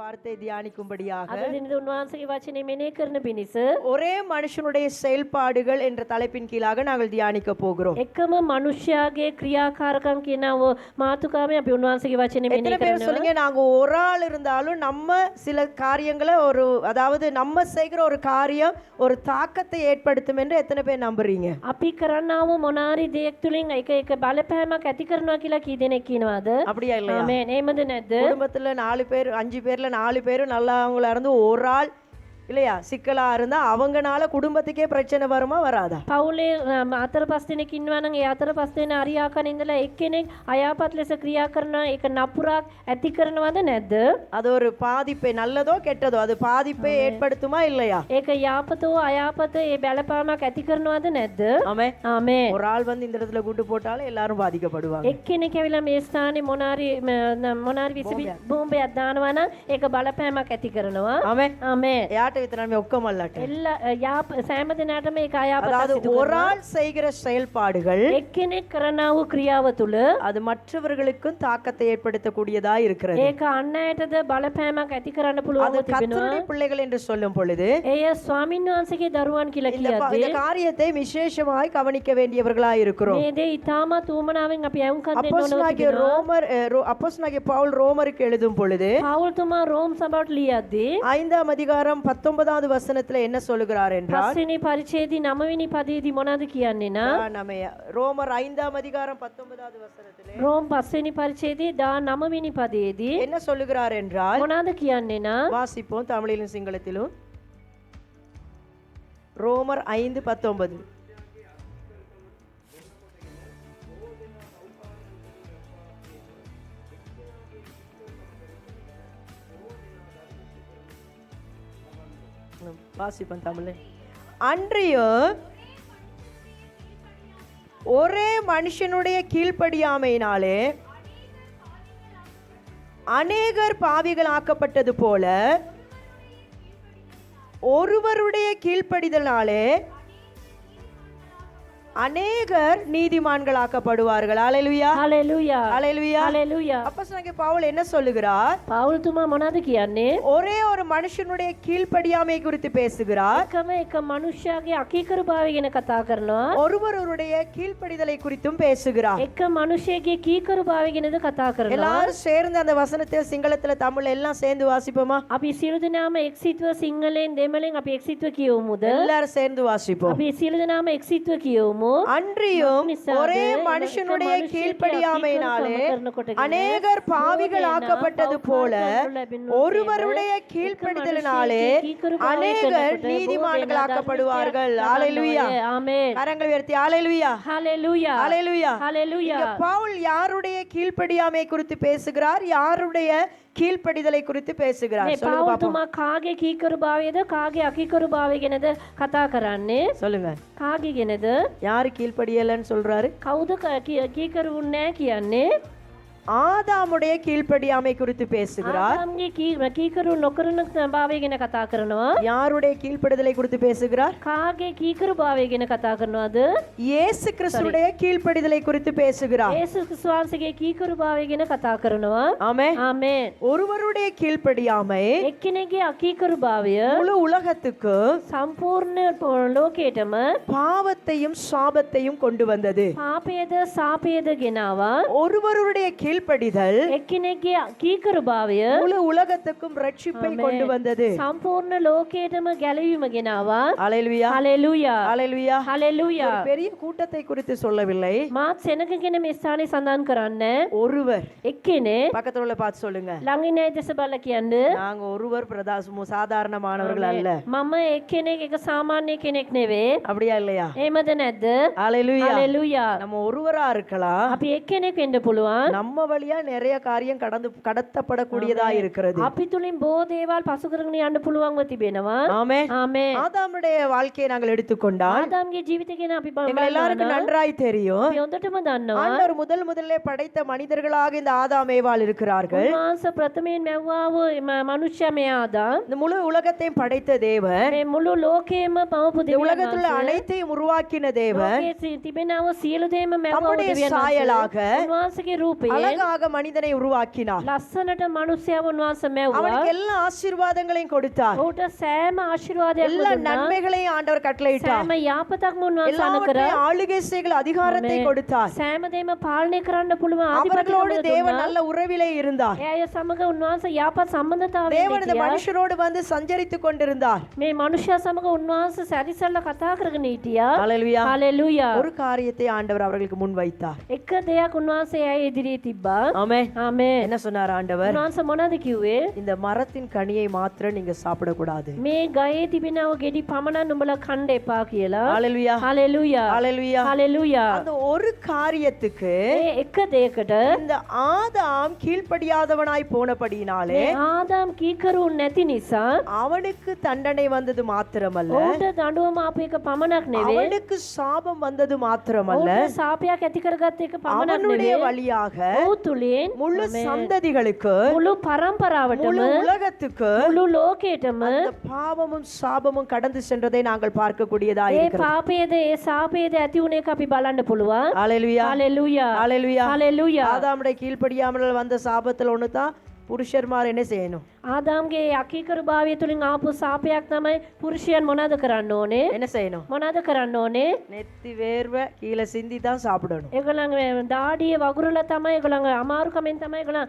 வார்த்தை தியானிக்கும்படியாக අද දිනද උන්වහන්සේගේ වචනේ මෙනෙහි කරන පිණිස ஒரே மனுஷனுடைய செயல்பாடுகள் என்ற தலைப்பின் கீழாக நாங்கள் தியானிக்க போகிறோம். එකම මනුෂ්‍යයාගේ ක්‍රියාකාරකම් කියන මාතෘකාවෙන් අපි උන්වහන්සේගේ වචනේ எத்தனை මෙනෙහි பேர் කරනවා. சொல்லுங்க, நாங்க ஒரு ஆள் இருந்தாலும் நம்ம சில காரியங்களை அதாவது நம்ம செய்கிற ஒரு காரியம் ஒரு தாக்கத்தை ஏற்படுத்தும் என்று எத்தனை பேர் நம்புறீங்க? අපි කරන්නාව මොනාරි දෙයක් තුලින් එක එක බලපෑමක් ඇති කරනවා කියලා කී දෙනෙක් කියනවාද? அப்படியா இல்லையா? ආමේන්. එහෙමද නැද්ද? குடும்பத்துல 4 பேர் 5 பேர்ல 4 பேரும் நல்லவங்களா இருந்து ஒரு ஆள் இல்லையா சிக்கலா இருந்தா அவங்கனால குடும்பத்துக்கே பிரச்சனை வருமா வராதா? පවුලේ අතර පස් දෙනෙක් ඉන්නවා නම් ඒ අතර පස් දෙනා අරියාකන ඉඳලා එක්කෙනෙක් අයාපත් ලෙස ක්‍රියා කරනවා, ඒක නපුරක් ඇති කරනවද නැද්ද? அது ஒரு பாதிப்பை, நல்லதோ கெட்டதோ, அது பாதிப்பை ஏற்படுத்துமா இல்லையா? ඒක යාපතෝ අයාපත ඒ බලපෑමක් ඇති කරනවද නැද්ද? ஆமே. ආමේන්. ஒரு ஆள் வந்து இந்த இடத்துல கூட்டு போட்டாலும் எல்லாரும் பாதிக்கப்படுவாங்க. එක්කෙනෙක් ඇවිල්ලා මේ ස්ථානේ මොනාරි විසි බෝම්බයක් දානවා නම් ඒක බලපෑමක් ඇති කරනවා. ஆமே. ආමේන්. யார்ட்ட வித்தனாமே ஒக்கமல்லாட்ட. එල්ල සෑම දිනකටම ඒක අයාපත அதாவது සිදු ஒரு කරනවා. ஆள் செய்கிற செயல்பாடுகள் එක්කෙනෙක් කරනා වූ ක්‍රියාව තුළ அது மற்றவர்களுக்கும் தாக்கத்தை ஏற்படுத்தக்கூடியதா இருக்கிறது. ඒක අන් අයටද බලපෑමක් ඇති කරන්න அது පුළුවන් තිබෙනවා. கர்த்தருடைய பிள்ளைகள் என்று சொல்லும் பொழுது එය ස්වාමීන් වහන්සේගේ දරුවන් කියලා இந்த කියද්දී காரியத்தை விசேஷமாய் கவனிக்க வேண்டியவர்களாய் இருக்கிறோம். මේ දේ ඉතාමත් උවමනාවෙන් අපි ඇහුම්කන් දෙන්න ඕන அப்போஸ்தலனாகிய அப்போஸ்தலனாகிய பவுல் ரோமருக்கு எழுதும் பொழுது පවුල්තුමා රෝම් සභාවට ලියද්දී 5ஆம் அதிகாரம் 19வது வசனத்துல என்ன சொல்லுகிறார் என்றால், පස්වෙනි පරිච්ඡේදයේ 9 වෙනි පදයේදී මොනවද කියන්නේ නම් நம்ம ரோமர் 5ஆம் அதிகாரம் 19வது வசனத்திலே රෝම් 5 වෙනි පරිච්ඡේදයේ 19 වෙනි පදයේදී என்ன சொல்லுகிறார் என்றால், මොනවද කියන්නේ නම් வாசிப்போம் தமிழிலும் சிங்களத்திலும். ரோமர் 5:19. வாசிப்போம் தமிழ். அன்றியும் ஒரே மனுஷனுடைய கீழ்ப்படியாமையினாலே அநேகர் பாவிகள் ஆக்கப்பட்டது போல ஒருவருடைய கீழ்ப்படிதலாலே அநேகர் நீதிமான்கள் ஆக்கப்படுவார்கள். ஹல்லேலூயா, හලෙලූයා ஹல்லேலூயா. හලෙලූයා. அப்போஸ்தலனாகிய பவுல் என்ன சொல்லுகிறார்? පවුල්තුමා මොනවද කියන්නේ? ஒரே ஒரு மனுஷனுடைய கீழ்ப்படியாமை குறித்து பேசுகிறார். එකම එක මනුෂ්‍යයාගේ අකීකරුභාවය ගැන කතා කරනවා. ஒருவருடைய கீழ்ப்படிதலை குறித்தும் பேசுகிறார். එක මනුෂ්‍යයේ කීකරුභාවය ගැනද කතා කරනවා. எல்லாரும் சேர்ந்து அந்த வசனத்தை சிங்களத்துல தமிழ் எல்லாம் சேர்ந்து வாசிப்போமா? අපි සියලු දෙනාම එක්සිත්ව සිංහලෙන් දෙමළෙන් අපි එක්සිත්ව කියවමුද? எல்லாரும் சேர்ந்து வாசிப்போம். අපි සියලු දෙනාම එක්සිත්ව කියවමු. அன்றியும் ஒரே மனுஷனுடைய கீழ்ப்படியாமையினாலே அநேகர் பாவிகள் ஆக்கப்பட்டது போல ஒருவருடைய கீழ்ப்படிதலினாலே அநேகர் நீதிமான்கள் ஆக்கப்படுவார்கள். ஹல்லேலூயா. ஆமென். கரங்களை உயர்த்தி ஹல்லேலூயா, ஹalleluya ஹல்லேலூயா. ஹalleluya. இங்க பவுல் யாருடைய கீழ்ப்படியாமை குறித்து பேசுகிறார்? யாருடைய கீழ்ப்படிதலை குறித்து பேசுகிறார்? මේ சொல்லுங்க பாப்போம். පවුල්තුමා කාගේ කීකරුභාවයද කාගේ අකීකරුභාවය ගැනද කතා කරන්නේ? சொல்லுங்க. කාගේ ගැනද? யாரு கீழ்ப்படியலன்னு சொல்றாரு? කවුද කීකරුන්නේ නැහැ කියන්නේ? ஆதாமுடைய கீழ்ப்படியாமை குறித்து பேசுகிறார். ආදාම්ගේ කීකරු නොකරන භාවය ගැන කතා කරනවා. யாருடைய கீழ்ப்படிதலை குறித்து பேசுகிறார்? කාගේ කීකරුභාවය ගැන කතා කරනවද? இயேசு கிறிஸ்துடைய கீழ்ப்படிதலை குறித்து பேசுகிறார். යේසුස් වහන්සේගේ කීකරුභාවය ගැන කතා කරනවා. ஆமென். ආමේන්. ஒருவருடைய கீழ்ப்படியாமை එක්කෙනෙක්ගේ අකීකරුභාවය முழு உலகத்துக்கு සම්පූර්ණ ලෝකයටම பாவத்தையும் சாபத்தையும் கொண்டு வந்தது. පාපයද සාපයද ගෙනාවා. ஒருவருடைய கீழ்ப்படிதல் එක්කෙනෙක්ගේ කීකරුභාවය முழு உலகத்துக்கும் ரட்சிப்பை கொண்டு வந்தது. සම්පූර්ණ ලෝකයටම ගැලවීම ගෙනාවා. ஹல்லேலூயா, හalleluya ஹல்லேலூயா. හalleluya. ஒரு பெரிய கூட்டத்தை குறித்து சொல்லவில்லை. මාත් සෙනග ගැන මේ ස්ථානේ සඳහන් කරන්න. ஒருவர். එක්කෙනෙක් பக்கத்துல உள்ள பார்த்து சொல்லுங்க. ළඟින් අය දෙස බලලා කියන්න. நாங்க ஒருவர் சாதாரணமானவர்கள் அல்ல. මම එක්කෙනෙක් එක සාමාන්‍ය කෙනෙක් නෙවෙයි. அப்படியா இல்லையா? එහෙමද නැද්ද? ஹல்லேலூயா. හalleluya. நம்ம ஒருவரா இருக்கலாம். අපි එක්කෙනෙක් වෙන්න පුළුවන්. நம்ம வழியா நிறைய காரியம் கடத்தப்படக்கூடியதா இருக்கிறது. අපි තුලින් බොහෝ දේවල් පසු කරගෙන යන්න පුළුවන්ව තිබෙනවා. ஆமென். ආමේන්. ஆதாமுடைய வாழ்க்கையை நாங்கள் எடுத்துக்கொண்டால் ආදාම්ගේ ජීවිතය ගැන අපි எங்கள் எல்லாருக்கும் நன்றாய் தெரியும். අපි හොඳටම දන්නවා. ஆண்டவர் முதல்ல படைத்த மனிதர்களாக இந்த ஆதாம் ஏவாள் இருக்கிறார்கள். උන්වහන්සේ ප්‍රථමයෙන් මැව්වා වූ මනුෂ්‍ය මේ ආදාම් இந்த முழு உலகத்தையும் படைத்த தேவன், මේ මුළු ලෝකයේම පවපු இந்த உலகத்துல அனைத்தையும் உருவாக்கின தேவன் ලෝකයේ තිබෙනව සියලු දේම මැව්වා தம்முடைய දෙවියන් சாயலாக උන්වහන්සේගේ රූපයේ அழகாக மனிதனை உருவாக்கினார். ලස්සනට මනුස්සයව උන්වහන්සේ මැව්වා. அவனுக்கு எல்லா ஆசீர்வாதங்களையும் கொடுத்தார். ඔහුට සෑම ආශිර්වාදයක්ම எல்லா දුන්නා. நன்மைகளையும் ஆண்டவர் கட்டளையிட்டார். සෑම යාපතක්ම උන්වහන්සේ අනුකරා. எல்லாவற்றையும் ஆளுகை செய்கிற அதிகாரத்தை கொடுத்தார். සෑම දේම පාලනය කරන්න පුළුවන් அவர்களோடு ආධිපත්‍යය தேவன் දුන්නා. நல்ல உறவிலே இருந்தார். ඒ අය සමග උන්වහන්සේ යාපත් සම්බන්ධතාවයෙන් தேவன் இந்த හිටියා. மனுஷரோடு வந்து சஞ்சரித்துக் கொண்டிருந்தார். මේ මනුෂ්‍යයා සමග උන්වහන්සේ සැරිසරලා කතා කරගෙන හිටියා. ஹalleluya. හalleluya. ஒரு காரியத்தை ஆண்டவர் அவர்களுக்கு முன் வைத்தார். එක දෙයක් උන්වහන්සේ ඇය ඉදිරියේ තිබ්බා. ஆமென். ආමේන්. என்ன சொன்னார் ஆண்டவர்? උන්වහන්සේ මොනවද කිව්වේ? இந்த மரத்தின் கனியை மாத்திரம் நீங்க சாப்பிடக்கூடாது. මේ ගයේ තිබෙනව ගෙඩි පමණක් නුඹලා කන්න එපා කියලා. ஹalleluya. හalleluya. ஹalleluya. හalleluya. அந்த ஒரு காரியத்துக்கு ඒ එක දෙයකට இந்த ஆதாம் கீழ்ப்படியாதவனாய் போனபடியினாலே මේ ආදාම් කීකරු නැති නිසා அவனுக்கு தண்டனை வந்தது மாத்திரமல்ல, ඔහුට දඬුවම ආපු එක පමණක් නෙවෙයි. அவனுக்கு சாபம் வந்தது மாத்திரமல்ல, ඔහුට සාපයක් ඇති කරගත්ත එක පමණක් அவனுடைய නෙවෙයි. வழியாக ඔහු තුලින් முழு சந்ததிகளுக்கு, මුළු පරම්පරාවටම முழு உலகத்துக்கு මුළු ලෝකෙටම அந்த பாவமும் சாபமும் கடந்து சென்றதை நாங்கள் பார்க்கக்கூடியதா ඒ இருக்கிறது. පාපයේද ඒ සාපයේද ඇති වුණ එක අපි බලන්න පුළුවන්. ஹalleluya. හalleluya. ஹalleluya. හalleluya. ஆதாமுடைய கீழ்ப்படியாமல் வந்த சாபத்துல ஒண்ணுதான் புருஷர்மார் என்ன செய்யணும்? ආදාම්ගේ අකීකරු භාවය තුලින් ආපු සාපයක් තමයි පුරුෂයන් මොනවද කරන්න ඕනේ? என்ன செய்யணும்? මොනවද කරන්න ඕනේ? நெத்தி வேர்வை கீழே சிந்தி தான் சாப்பிடணும். ඒගොල්ලන්ගේ දාඩිය වගුරුලා තමයි ඒගොල්ලන්ගේ අමාරුකමෙන් තමයි ඒගොල්ලන්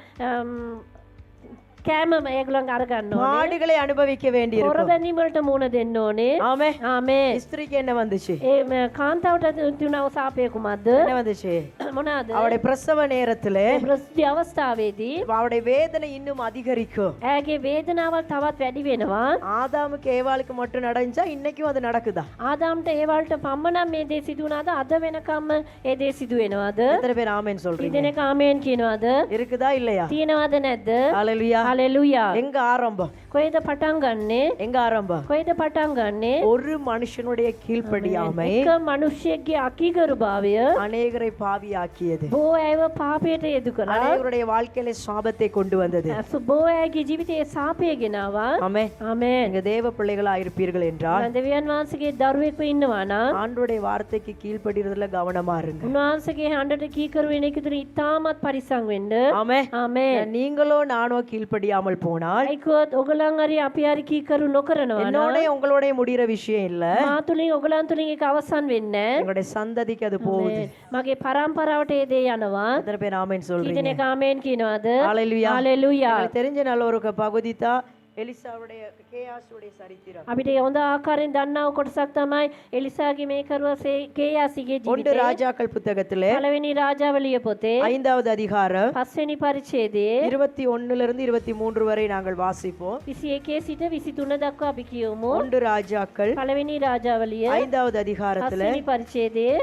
කෑම ඒගොල්ලන් අරගන්න ඕනේ. பாடுகளை அனுபவிக்க வேண்டி இருக்கும். හොරබැඳීම් වලට මුහුණ දෙන්න ඕනේ. ஆமே. ආමේ. ஸ்திரீக்கு என்ன வந்துச்சு? ඒ කාන්තාවට තියුණව සාපය කුමක්ද? என்ன வந்துச்சு? මොනවාද? அவளுடைய பிரசவ நேரத்திலே ප්‍රසූති අවස්ථාවේදී அவளுடைய வேதனை இன்னும் அதிகரிக்கும். ඇගේ වේදනාවල් තවත් වැඩි වෙනවා. ஆதாமுக்கு ஏவாளுக்கு மட்டும் நடந்துச்சா இன்னைக்கும் அது நடக்குதா? ආදාම්ට ඒ වලට පමණක් මේ දේ සිදු වුණාද? අද වෙනකම්ම ඒ දේ සිදු වෙනවද? எத்தனை பேர் ஆமென் சொல்றீங்க? ඉදෙනක ආමේන් කියනවද? இருக்குதா இல்லையா? තියෙනවද නැද්ද? ஹalleluya. හalleluya. எங்க ஆரம்பம்? කොහෙද පටන් ගන්නෙ? எங்க ஆரம்பம்? කොහෙද පටන් ගන්නෙ? ஒரு மனுஷனுடைய கீழ்ப்படியாமை එක මිනිහෙක්ගේ අකීකරුභාවය அநேகரை பாவியாக்கியது. බොහෝ අයව පාපයට යෙදු කළා. அநேகருடைய வாழ்க்கையில சாபத்தை கொண்டு வந்தது. බොහෝ අයගේ ජීවිතයේ සාපය ගෙනාවා. ஆமென். ආමේන්. நீங்க தேவ பிள்ளைகளா இருப்பீர்கள் என்றால் දෙවියන් වහන්සේගේ දරුවෙක්ව ඉන්නවා නම් ஆண்டவருடைய வார்த்தைக்கு கீழ்ப்படிறதுல கவனமா இருங்க. උන්වහන්සේගේ හඬට කීකරු වෙන එක තුළ ඉතාමත් පරිස්සම් වෙන්න. ஆமென். ආමේන්. நீங்களோ நானோ கீழ்ப்படியாமல் போனால் ඒකවත් ඔගලන් හරි අපි හරි කීකරු නොකරනවා නම් என்னோட உங்களோட முடிகிற விஷயம் இல்ல, මා තුලින් ඔගලන් තුලින් ඒක අවසන් වෙන්නේ නැහැ. உங்களுடைய சந்ததிக்கு அது போகுது. මගේ පරම්පරාවට ඒ දේ යනවා. எத்தனை பேர் ஆமென் சொல்றீங்க? කීදෙනෙක් ආමේන් කියනවද? ஹalleluya. හalleluya. எனக்கு தெரிஞ்ச நல்ல ஒரு பகுதி தான் எலிசாவுடைய கேயாசுடைய சரித்திரம். අපිට හොඳ ආකාරයෙන් දන්නා කොටසක් තමයි එලිසාගේ මේ කරුව කේයාසිගේ ஒன்று ජීවිතය. ராஜாக்கள் புத்தகத்திலே පළවෙනි රාජාවලිය පොතේ 5வது அதிகாரம் 5වෙනි පරිච්ඡේදයේ 21 இருந்து 23 வரை நாங்கள் வாசிப்போம். 21 සිට 23 දක්වා අපි කියමු. ஒன்று ராஜாக்கள் පළවෙනි රාජාවලිය 5வது அதிகாரத்துல 5වෙනි පරිච්ඡේදයේ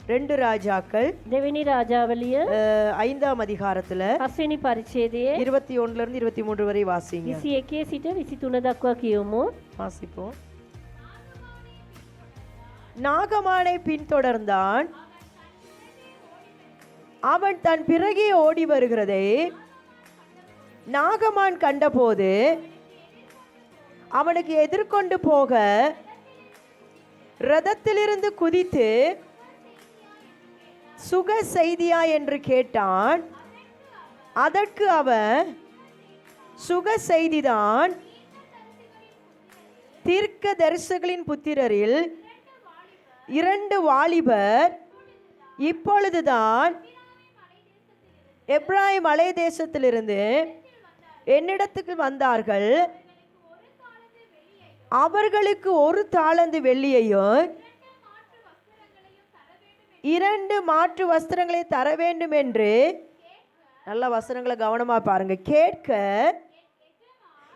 2 ராஜாக்கள் දෙවෙනි රාජාවලිය 5ஆம் அதிகாரத்துல 5වෙනි පරිච්ඡේදයේ 21 இருந்து 23 வரை வாசிங்க. 21 සිට 23 දක්වා කියමු. வாசிப்போம். நாகமானை பின்தொடர்ந்தான். அவன் தன் பிறகே ஓடி வருகிறதை நாகமான் கண்டபோது அவனுக்கு எதிர்கொண்டு போக ரதத்திலிருந்து குதித்து சுக செய்தியா என்று கேட்டான். அதற்கு அவன், சுக செய்திதான், தீர்க்க தரிசகளின் புத்திரரில் 2 வாலிபர் இப்பொழுதுதான் எப்ராயிம் மலை தேசத்திலிருந்து என்னிடத்துக்கு வந்தார்கள். அவர்களுக்கு 1 தாலந்து வெள்ளியையும் 2 மாற்று வஸ்திரங்களை தர வேண்டும் என்று, நல்ல வசனங்களை கவனமா பாருங்க, கேட்க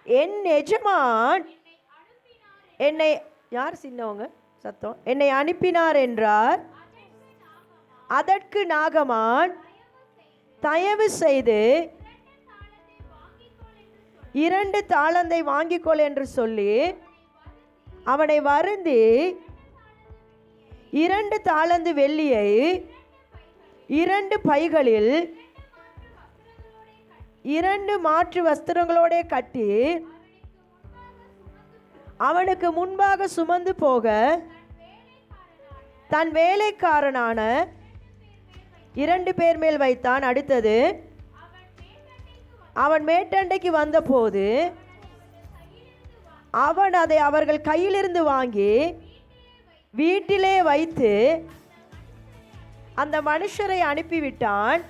என் எஜமான் என்னை, யார் சின்னவங்க சத்தம், என்னை அனுப்பினார் என்றார். அதற்கு நாகமான், தயவு செய்து 2 தாலந்தை வாங்கிக்கொள் என்று சொல்லி அவனை வருந்தி 2 தாலந்து வெள்ளியை 2 பைகளில் 2 மாற்று வஸ்திரங்களோட கட்டி அவனுக்கு முன்பாக சுமந்து போக தன் வேலைக்காரனான 2 பேர் மேல் வைத்தான். அடுத்தது அவன் மேட்டண்டைக்கு வந்தபோது அவன் அதை அவர்கள் கையிலிருந்து வாங்கி வீட்டிலே வைத்து அந்த மனுஷரை அனுப்பிவிட்டான்.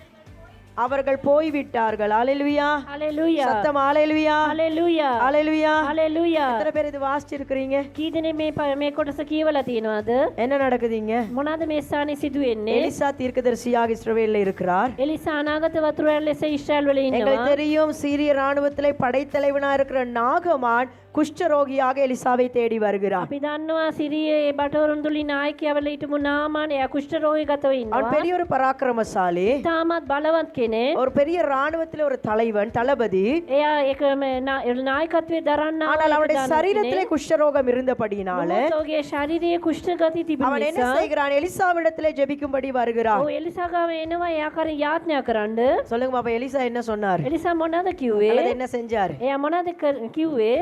அவர்கள் போய்விட்டார்கள். அல்லேலூயா, Hallelujah. சத்தம் அல்லேலூயா, Hallelujah. அல்லேலூயா. Hallelujah. எத்தனை பேர் இது வாசிச்சிருக்கிறீங்க? කී දෙනෙක් මේ කොටස කියවලා තියෙනවද? என்ன நடக்குதுங்க? මොනවාද මේ ස්ථානයේ සිදුවෙන්නේ? எலிசா தீர்க்கதரிசியாக இஸ்ரவேலில் இருக்கிறார். එලිසා අනාගත වතුරයන් ලෙස ඊශ්‍රායල් වල ඉන්නවා. எங்களுக்கு தெரியும், சீரிய ராணுவத்திலே படைத்தலைவனா இருக்கிற நாகமான் குஷ்டரோகியாக எலிசாவை தேடி வருகிறார். අපි දන්නවා සිරියේ බටවරුන් තුලින් නායකයවල හිටපු නාමාන එයා කුෂ්ඨ රෝගීගතව அவன் ඉන්නවා. பெரிய ஒரு பராக்கிரமசாலி, තාමත් බලවත් කෙනෙක්. ஒரு பெரிய ராணுவத்திலே ஒரு தலைவன், தளபதி. එයා ඒක නායකත්වයේ දරන්නා ஆனால் அவனுடைய சரீரத்திலே குஷ்டரோகம் இருந்தபடியினால ඔහුගේ ශාරීරික කුෂ්ඨ ගති තිබුණ அவன் என்ன නිසා செய்கிறான்? எலிசாவிடத்திலே ஜெபிக்கும்படி வருகிறான். ඔව් එලිසා ගාව එනවා එයා කරේ යාඥා කරන්න. சொல்லுங்க பாப்பா, எலிசா என்ன சொன்னார்? එලිසා මොනවද කිව්වේ? அல்லது என்ன செஞ்சார்? එයා මොනවද කිව්වේ?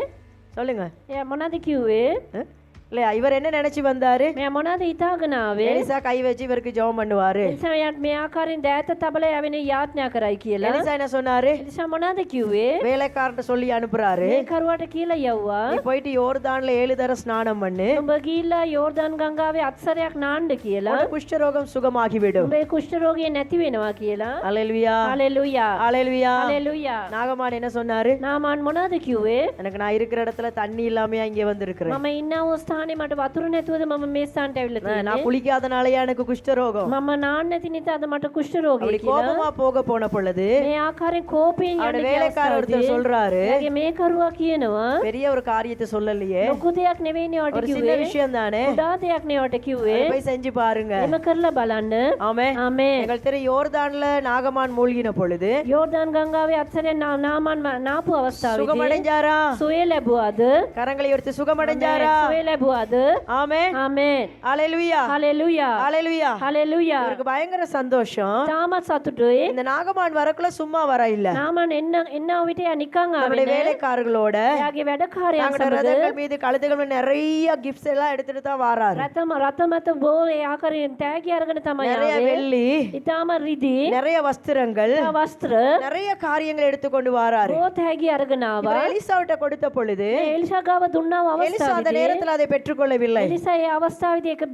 சொல்லுங்க. එයා මොනවද කිව්වේ? இல்லையா, இவர் என்ன நினைச்சு வந்தாரு? මෙයා මොනවද හිතාගෙන ආවේ? எலிசா கை வச்சு இவருக்கு ஜெபம் பண்ணுவாரு. එලිසා යාත් මේ ආකාරයෙන් දෑත තබලා යවෙන යාඥා කරයි කියලා. எலிசா என்ன சொன்னாரு? එලිසා මොනවද කිව්වේ? வேலைக்காரன்ட்ட சொல்லி அனுப்புறாரு, මේ කරුවාට කියලා යවුවා. நீ போயிட்டு யோர்தான்ல 7 தடவை ஸ்நானம் பண்ணு, උඹ ගිහිල්ලා යෝර්දාන් ගංගාවේ අත්සරයක් නාන්න කියලා. உன் குஷ்டரோகம் சுகமாகிவிடும். උඹේ කුෂ්ඨ රෝගය නැති වෙනවා කියලා. அல்லேலூயா, හalleluya. அல்லேலூயா. හalleluya. நாகமான் என்ன சொன்னாரு? නාමාන් මොනවද කිව්වේ? எனக்கு நான் இருக்கிற இடத்துல தண்ணி இல்லாம இங்க வந்திருக்கிறேன். මම ඉන්න ස්ථානේ මට වතුර නැතුවද මම මේ ස්ථානට ඇවිල්ලා තියෙන්නේ. நான் குளிக்காதனாலயா எனக்கு குஷ்டரோகம்? මම නාන්න නැති නිසාද මට කුෂ්ඨ රෝගය அப்படி කියලා. கோபமா போக போன பொழுது මේ ආකාරයෙන් කෝපයෙන් அவருடைய යන්නේ வேலைக்காரர் ஒருத்தர் சொல்றாரு, එයාගේ මේ කරුවා කියනවා பெரிய ஒரு காரியத்தை சொல்லலையே, ලොකු දෙයක් නෙවෙයිනේ ඔයාට ஒரு சின்ன කිව්වේ. விஷயம் தானே, කුඩා දෙයක් නේ ඔයාට කිව්වේ. போய் செஞ்சு பாருங்க. එම කරලා බලන්න. ஆமே. ආමේන්. எங்களுக்கு தெரியும், யோர்தான்ல நாகமான் மூழ்கின பொழுது යෝර්දාන් ගංගාවේ අත්සරයෙන් නාමාන් නාපු අවස්ථාවේදී சுகமடைஞ்சாரா? සුවය ලැබුවාද? கரங்களை உயர்த்தி சுகமடைஞ்சாரா? සුවය ලැබුවාද? ஆமே. ආමේන්. அல்லேலூயா, හalleluya. அல்லேலூயா. හalleluya. இவருக்கு பயங்கர சந்தோஷம். තාමත් සතුටුයි. இந்த நாகமான் வரக்குள்ள சும்மா வர இல்ல, නාමන් එන්න විට එයා නිකන් ආවේ தன்னுடைய නෑ. வேலைக்காரர்களோட එයාගේ වැඩකාරයන් தங்களுடைய සමග ரதங்கள் மீது கழுதைகள் மீது நிறைய கிஃப்ட்ஸ் எல்லாம் எடுத்துட்டு தான் வராரு. රත මත බෝ ඒ ආකාරයෙන් තෑගි අරගෙන තමයි நிறைய ආවේ. வெள்ளி, ඉතාම රිදී நிறைய வஸ்திரங்கள், වස්ත්‍ර நிறைய காரியங்கள் எடுத்துக்கொண்டு வராரு. බෝ තෑගි අරගෙන ආවා. இவர் எலிசாவிட்ட கொடுத்த பொழுது එලිසා ගාව දුන්නා எலிசா அந்த අවස්ථාවේදී நேரத்துல அதை பெற்றுக்கொள்ளவில்லை. එලිසා ඒ අවස්ථාවේදී ඒක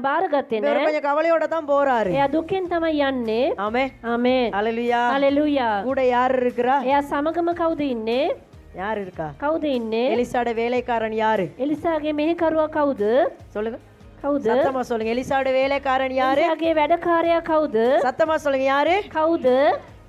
බාරගත්තේ இவர் නෑ. கொஞ்சம் கவலையோட தான் போறாரு. එයා දුකෙන් තමයි යන්නේ. ஆமே. ආමේන්. அல்லேலூயா. හalleluya. கூட யார் இருக்கிறா? එයා සමගම කවුද ඉන්නේ? யார் இருக்கா? කවුද ඉන්නේ? எலிசாட வேலைக்காரன் யாரு? එලිසාගේ මෙහෙකරුවා කවුද? சொல்லுங்க, කවුද? சத்தமா சொல்லுங்க. எலிசாட வேலைக்காரன் யாரு? එලිසාගේ වැඩකාරයා කවුද? சத்தமா சொல்லுங்க. யாரு? කවුද?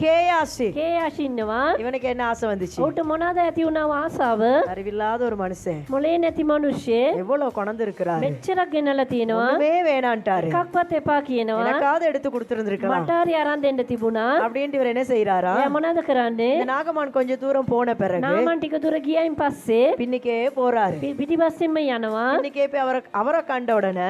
கேயாசி. කේයාෂි ඉන්නවා. இவனுக்கு என்ன ஆசை வந்துச்சு? ඔහුට මොනවාද ඇති වුණා ආසාව? அறிவில்லாத ஒரு மனுஷன் මොලේ නැති මිනිස්සෙක් எவ்வளவு கொண்டு இருக்கிறாரு, මෙච්චරක් ගෙනලා තියෙනවා. ஒண்ணுமே வேணான்ட்டாரு. එකක්වත් එපා කියනවා. எனக்காவது எடுத்து கொடுத்திருந்திருக்கலாம் මට හරි අරන් දෙන්න තිබුණා. அப்படின்ட்டு இவர் என்ன செய்யறாரா? එයා මොනවද කරන්නේ? இந்த நாகமான் கொஞ்சம் தூரம் போன பிறகு නාමන් ටික දුර ගියයින් පස්සේ பின்னிக்கே போறாரு. පිටිපස්සෙන්ම යනවා. பின்னிக்கே போய் அவரை கண்ட உடனே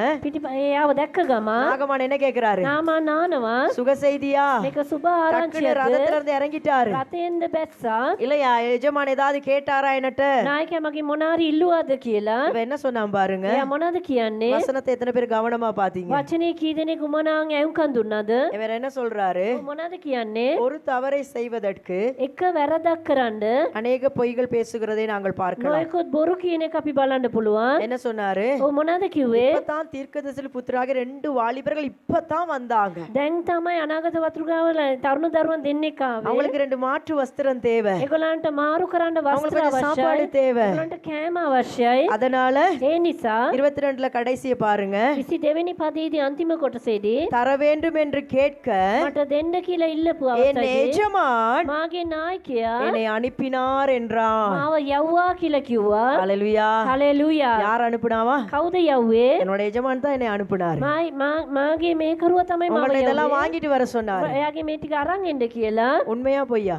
එයාව දැක්ක ගම நாகமான் என்ன கேக்குறாரு? නාමන් නානවා. சுக செய்தியா? මේක සුබ டக்குன்னு ආරංචියක්ද? ரதத்துல இருந்து இறங்கிட்டாரு. රතෙන්ද බැස්සා. இல்லையா, எஜமான் ஏதாவது கேட்டாரா என்னட்ட? නායකයා මගේ මොනාරි ඉල්ලුවාද කියලා. இவன் என்ன சொன்னான் பாருங்க. එයා මොනවද කියන්නේ? வசனத்தை எத்தனை பேர் கவனமா பாத்தீங்க? වචනේ කී දෙනෙක් උමනාන් ඇවුම්කන් දුන්නද? இவர் என்ன சொல்றாரு? මොනවද කියන්නේ? ஒரு தவறை செய்வதற்கு එක වැරදක් කරන්න அநேக பொய்கள் பேசுகிறதை நாங்கள் பார்க்கலாம். නොයෙකුත් බොරු කියන එක අපි බලන්න පුළුවන්. என்ன சொன்னாரு? ඔව් මොනවද කිව්වේ? இப்பதான் தீர்க்கதரிசி புத்திராக 2 வாலிபர்கள் இப்பதான் வந்தாங்க. දැන් තමයි අනාගත වතුරුගාවල තරුණ දරුවන් දෙන්නෙක් ආවේ. அவங்களுக்கு 2 மாற்று வஸ்திரம் தேவை, ඒගොල්ලන්ට මාරු කරන්න அவங்களுக்கு වස්ත්‍ර கொஞ்சம் சாப்பாடு අවශ්‍යයි. தேவை. ඒගොල්ලන්ට කෑම අවශ්‍යයි. அதனால ඒ නිසා 22ல கடைசியை பாருங்க. 22 වෙනි පදයේදී අන්තිම කොටසේදී தர வேண்டும் என்று கேட்க මට දෙන්න කියලා ඉල්ලපු என் අවස්ථාවේ எஜமான் මාගේ නායකයා என்னை அனுப்பினார் என்றான். මාව යවුවා කියලා කිව්වා. அல்லேலூயா. හalleluya. யார் அனுப்புனாவா? කවුද යව්වේ? என்னோட எஜமான் தான் என்னை அனுப்புனார். මාගේ මේ කරුවා තමයි මම உங்களை இதெல்லாம் යව්වේ. வாங்கிட்டு வர சொன்னார். එයාගේ මේ ටික අරන් එන්න කියලා. உண்மையா பொய்யா?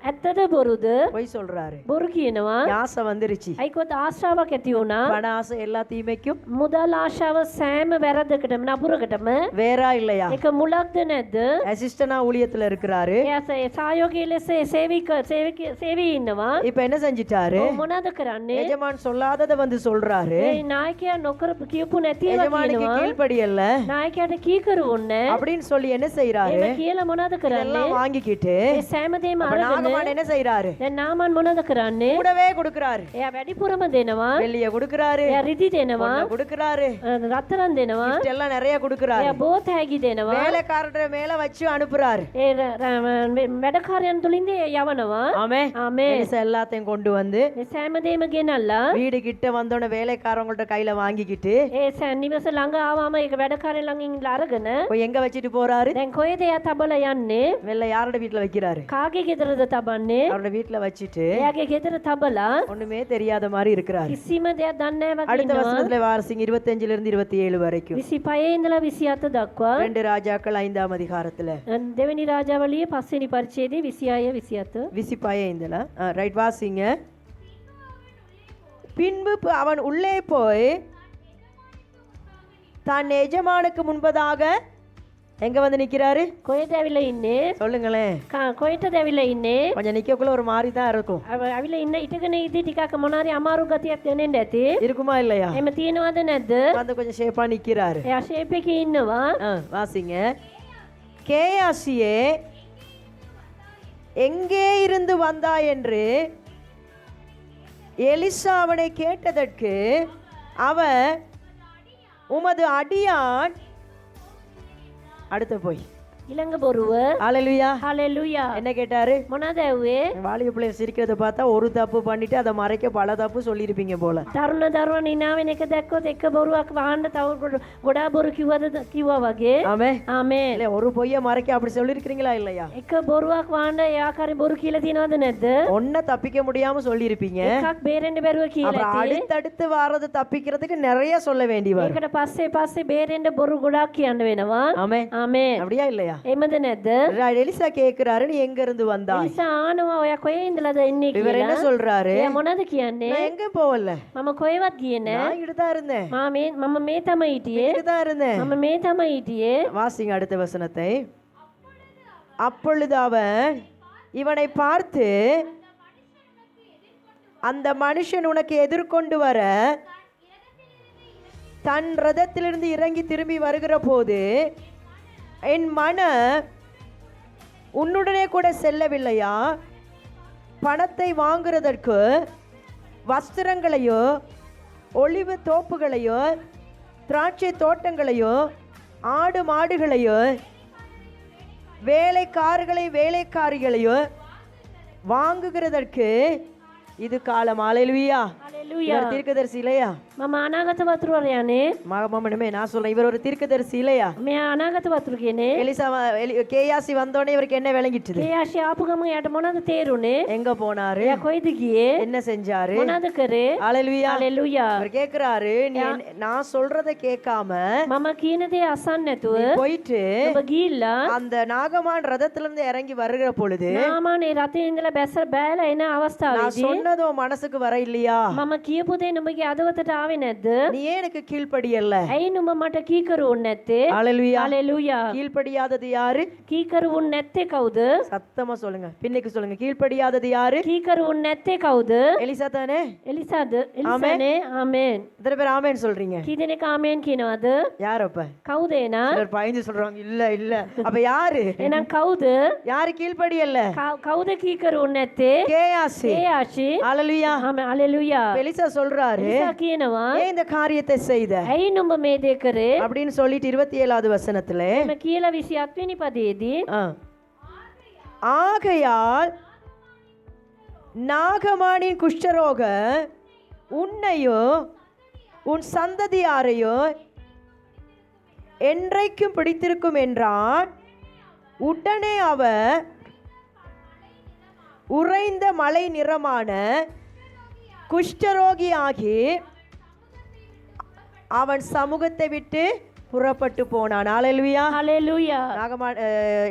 ඇත්තද බොරුද? பொய் சொல்றாரு. බොරු කියනවා. ஆசை வந்துருச்சு. අයිකොත් ආශාවක් ඇති වුණා. பண ஆசை எல்லா தீமைக்கும் මුදල් ආශාව සෑම වැරද්දකටම නපුරකටම வேறா இல்லையா? ඒක මුලක්ද නැද්ද? அசிஸ்டனா ஊழியத்துல இருக்கிறாரு. එයා සහයෝගී ලෙස සේවී ඉන්නවා. இப்ப என்ன செஞ்சிட்டாரு? මොනවද කරන්නේ? எஜமான் சொல்லாததை வந்து சொல்றாரு. ඒ නායකයා නොකරපු කියපු නැතිව எஜமானுக்கு කියනවා. கீழ்ப்படியல்ல නායකයාට කීකරු වුණේ. அப்படின்னு சொல்லி என்ன செய்யறாரு? එහෙම කියලා මොනවද කරන්නේ? எல்லாம் வாங்கிக்கிட்டு ඒ සෑම දෙයක්ම அப்ப අරගෙන நாகமான் என்ன செய்யறாரு? දැන් නාමන් මොනවද කරන්නේ? கூடவே கொடுக்கறாரு. එයා වැඩිපුරම දෙනවා. வெள்ளிய கொடுக்கறாரு, එයා රිදි දෙනවා. பொண்ணை கொடுக்கறாரு, රත්තරන් දෙනවා. gift எல்லாம் நிறைய கொடுக்கறாரு. එයා බෝත් හැගි දෙනවා. வேலைக்காரர் மேல வச்சு அனுப்புறாரு. ඒ වැඩකාරයන් තුලින්ද යවනවා. ஆமென். ආමේන්. எலிசா எல்லாத்தையும் கொண்டு வந்து මේ සෑම දෙයක්ම ගෙනල්ලා வீடு கிட்ட வந்தோட வேலைக்காரங்கள்ட்ட கையில வாங்கிக்கிட்டு ඒ නිවස ළඟ ආවම ඒක වැඩකාරයන් ළඟින් අරගෙන போய் எங்க வச்சிட்டு போறாரு? දැන් කොහෙද එයා තබලා යන්නේ? வெள்ள யாரோட வீட்டுல வைக்கிறாரு? කාගේ ගෙදරද තබන්නේ? அவரோட வீட்டுல வச்சிட்டு එයාගේ ගෙදර තබලා ஒண்ணுமே தெரியாத மாதிரி இருக்கிறாரு. කිසිම දෙයක් දන්නේ නැහැ වගේ அடுத்த ඉන්නවා. வசனத்துல வாசிங்க 25 இருந்து 27 வரைக்கும். 25 ඉඳලා 27 දක්වා 2 ராஜாக்கள் 5ஆம் அதிகாரத்துல දෙවෙනි රාජාවලියේ 5 වෙනි පරිච්ඡේදයේ 26 27 25 ரைட் வாசிங்க. பின்பு அவன் உள்ளே போய் தன் எஜமானுக்கு முன்பதாக எங்க வந்து நிக்கிறாரு? කොහෙද ඇවිල්ලා ඉන්නේ? சொல்லுங்களேன். කොහෙටද ඇවිල්ලා ඉන්නේ? கொஞ்சம் நிக்கக்குள்ள ஒரு மாதிரி தான் இருக்கும். ඇවිල්ලා ඉන්න ඉටගෙන ඉදී ටිකක් මොනාරි අමාරු ගතියක් දැනෙන්න ඇති. இருக்குமா இல்லையா? එහෙම තියෙනවද නැද්ද? வந்து கொஞ்சம் ஷேப்பா நிக்கிறாரு. එයා ෂේප් එකේ ඉන්නවා. வாசிங்க. கேயாசியே எங்கே இருந்து வந்தாய் என்று எலிசா அவனை கேட்டதற்கு அவன் உமது அடியான் அடுத்து போய் ඊළඟ බොරුව. ஹalleluya. හalleluya. என்ன கேட்டாரு? මොනවද ඇව්වේ? வாலிப பிள்ளை சிரிக்கிறத பார்த்தா ஒரு தப்பு பண்ணிட்டு அதை மறைக்க பல தப்பு சொல்லியிருப்பீங்க போல. තරුණ දරුවන් ඉනාවෙන එක දැක්කොත් එක බොරුවක් වහන්න තව ගොඩාක් බොරු කිව්වා වගේ. ஆமென். ආමේන්. இல்ல ஒரு பொய்ய மறைக்க அப்படி சொல்லியிருக்கிறீங்களா இல்லையா? එක බොරුවක් වහන්න එයාකාරී බොරු කියලා තියෙනවද නැද්ද? ஒன்ன தப்பிக்க முடியாம சொல்லியிருப்பீங்க. එකක් බේරෙන්න බැරුව කියලා அப்புறம் ඇති. அடுத்தடுத்து வாரது தப்பிக்கிறதுக்கு நிறைய சொல்ல வேண்டி வரும். ඒකට පස්සේ බේරෙන්න බොරු ගොඩාක් කියන්න වෙනවා. ஆமென். ආමේன். அப்படியா இல்லையா? එමද නැද්ද? எலிசா கேக்குறாரு, நீ எங்க இருந்து வந்தாய்? එලිසා ආනවා ඔයා කොහේ ඉඳලාද එන්නේ இவர் என்ன කියලා. சொல்றாரு? එයා මොනවද කියන්නේ? நான் எங்க போவல, මම කොහෙවත් ගියේ නැහැ. நான் இங்கதான் இருந்தேன், මම මේ තමයි හිටියේ. இங்கதான் இருந்தேன். මම මේ තමයි හිටියේ. வாசிங்க அடுத்த வசனத்தை. அப்பொழுது அவன் இவனை பார்த்து, அந்த மனுஷன் உனக்கு எதிர்கொண்டு வர தன் ரதத்திலிருந்து இறங்கி திரும்பி வருகிற போது என் மனம் உன்னுடனே கூட செல்லவில்லையா? பணத்தை வாங்குறதற்கு வஸ்திரங்களையோ ஒளிவு தோப்புகளையோ திராட்சை தோட்டங்களையோ ஆடு மாடுகளையோ வேலைக்காரிகளையோ வாங்குகிறதற்கு இது காலம். ஹalleluya. හalleluya. தீர்க்கதரிசி இல்லையா? මම අනාගත වතුරරයනේ. மகமாமனமே நான் சொல்றேன், இவர் ஒரு தீர்க்கதரிசி இல்லையா? මෙයා අනාගත වතුර කියන්නේ. எலிசா கேயாசி வந்தோடனே இவருக்கு என்ன விளங்கிட்டுது? கேயாசி ආපු ගමන් යාට මොනවද තේරුනේ? எங்க போனாரு? එයා කොයිද ගියේ? என்ன செஞ்சாரு? මොනවද කරේ? ஹalleluya. හalleluya. அவர் கேக்குறாரு, நீ நான் சொல்றதை கேட்காம මම කියන දේ අසන්න නැතුව நீ போயிட்டு ඔබ ගිහිල්ලා அந்த நாகமான் ரதத்துல இருந்து இறங்கி வருகிற பொழுது නාමානේ රතේ ඉඳලා බැලලා එන நான் අවස්ථාවේදී சொன்னது உன் மனசுக்கு வர இல்லையா? මම කියපු දේ නුඹගේ අදවතට ආවේ නැද්ද? நீ ஏன் எனக்கு கீழ்ப்படியல்ல? ඇයි නුඹ මට කීකරු වුනේ නැත්තේ? ஹalleluya. හalleluya. கீழ்ப்படியாதது யாரு? කීකරු වුනේ නැත්තේ කවුද? சத்தமா சொல்லுங்க, பின்னுக்கு சொல்லுங்க. கீழ்ப்படியாதது யாரு? කීකරු වුනේ නැත්තේ කවුද? எலிசா தானே? එලිසාද? එලිසානේ. ආමේන්. எத்தனை பேர் ஆமென் சொல்றீங்க? කී දෙනෙක් ආමේන් කියනවද? யார் அப்ப? කවුද එනා? சிலர் பயந்து சொல்றாங்க, இல்ல இல்ல. அப்ப யாரு? එහෙනම් කවුද? யாரு கீழ்ப்படியல்ல? කවුද කීකරු වුනේ නැත්තේ? கேயாசி. கேயாசி. ஹalleluya. ආමේන්. හalleluya. எலிசா சொல்றாரு, එලිසා කියනවා ஏன் இந்த காரியத்தை செய்த ඇයි නුඹ මේ දේ කරේ? அப்படின்னு சொல்லிட்டு 27வது வசனத்துல එම කියලා 27 වෙනි පදයේදී ஆகையால் நாகமானின் குஷ்டரோக உன்னையோ உன் சந்ததியாரையோ என்றைக்கும் பிடித்திருக்கும் என்றான். உடனே அவர் உறைந்த மலை நிறமான குஷ்டரோகியாகி அவன் சமூகத்தை விட்டு புறப்பட்டு போனான். ஹalleluya. හalleluya. நாகமான்